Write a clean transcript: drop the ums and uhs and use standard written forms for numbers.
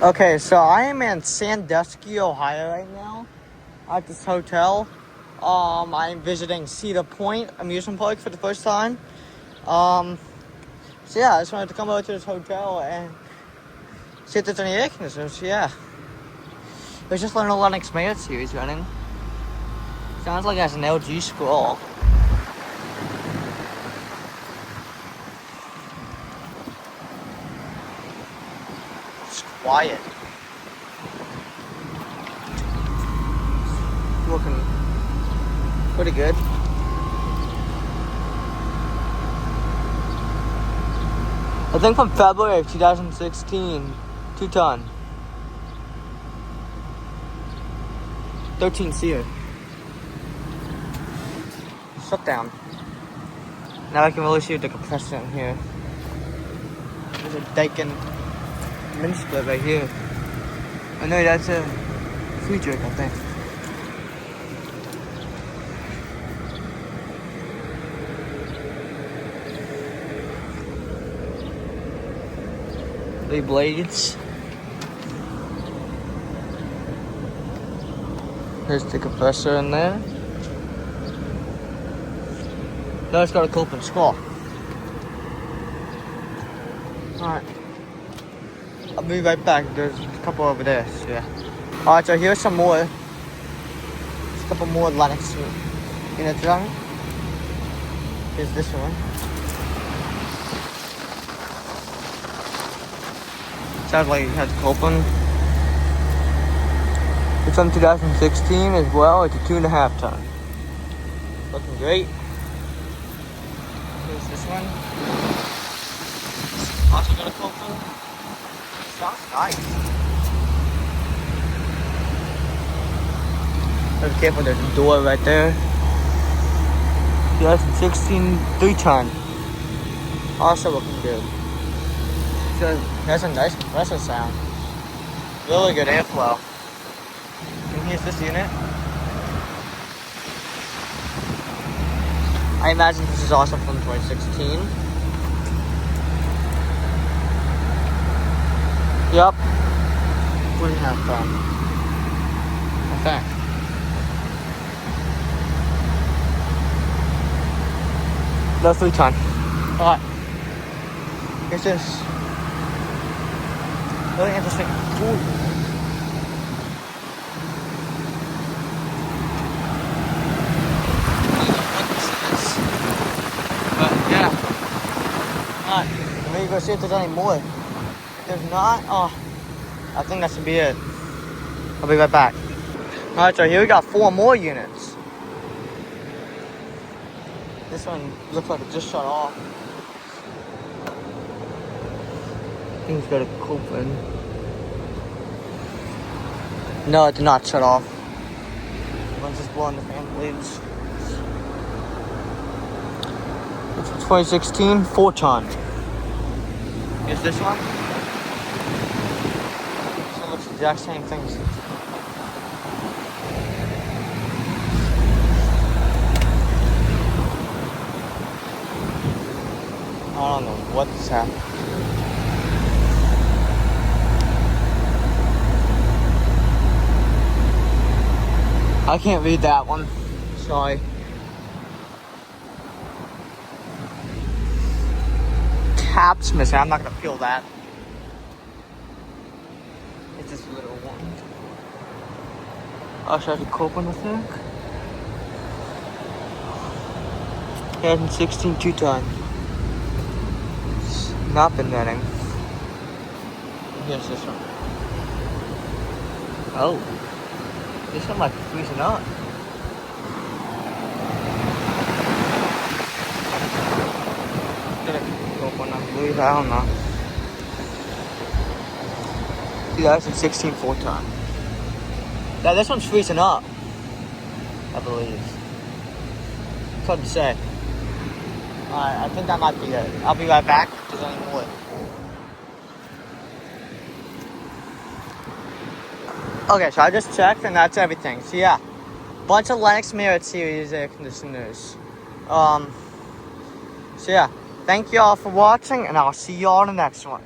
Okay, so I am in Sandusky, Ohio right now at this hotel. I'm visiting Cedar Point Amusement Park for the first time. So yeah, I just wanted to come over to this hotel and see if there's any air conditioners. So yeah, there's just learning a Lennox series running. Sounds like it has an LG scroll. It's quiet. Looking pretty good. I think from February of 2016, 2-ton. 13 seer. Shut down. Now I can really see the compressor in here. There's a Daikin mini split right here. I know that's a free drink, I think. Three blades. There's the compressor in there. Now it's got a Copeland scroll. Alright. I'll be right back. There's a couple over there. So yeah. Alright, so here's some more. There's a couple more Lennox units running. Here's this one. Sounds like it has Copeland. It's from 2016 as well. It's a 2.5 ton. Looking great. Here's this one. Also got a Copeland. Sounds nice. Be careful, there's a door right there. 2016 3-ton. Also looking good. So has a nice compressor sound. Really good airflow. And here's this unit. I imagine this is also from 2016. Yep. 1.5 ton. Okay. No 3-ton. Alright. Here's this. Really interesting. Ooh. But yeah. Alright. I'm ready to go see if there's any more. If there's not, I think that should be it. I'll be right back. Alright, so here we got 4 more units. This one looks like it just shut off. I think it's got a Copeland. No, it did not shut off. One's just blowing the fan blades. It's a 2016 4-ton. Is this one? This one looks the exact same thing. I don't know what's happening. I can't read that one. Sorry. Cap's missing. I'm not gonna peel that. It's this little one. Oh, should I have a Copeland, I think? 2016 2-ton. Not been running. Here's this one. Oh. This one might be freezing up. Open, I believe. I don't know. 2016 4-ton. Yeah, this one's freezing up. I believe. It's hard to say. Alright, I think that might be it. I'll be right back if there's any more. Okay, so I just checked and that's everything. So yeah, bunch of Lennox series air conditioners. So yeah, thank you all for watching and I'll see you all in the next one.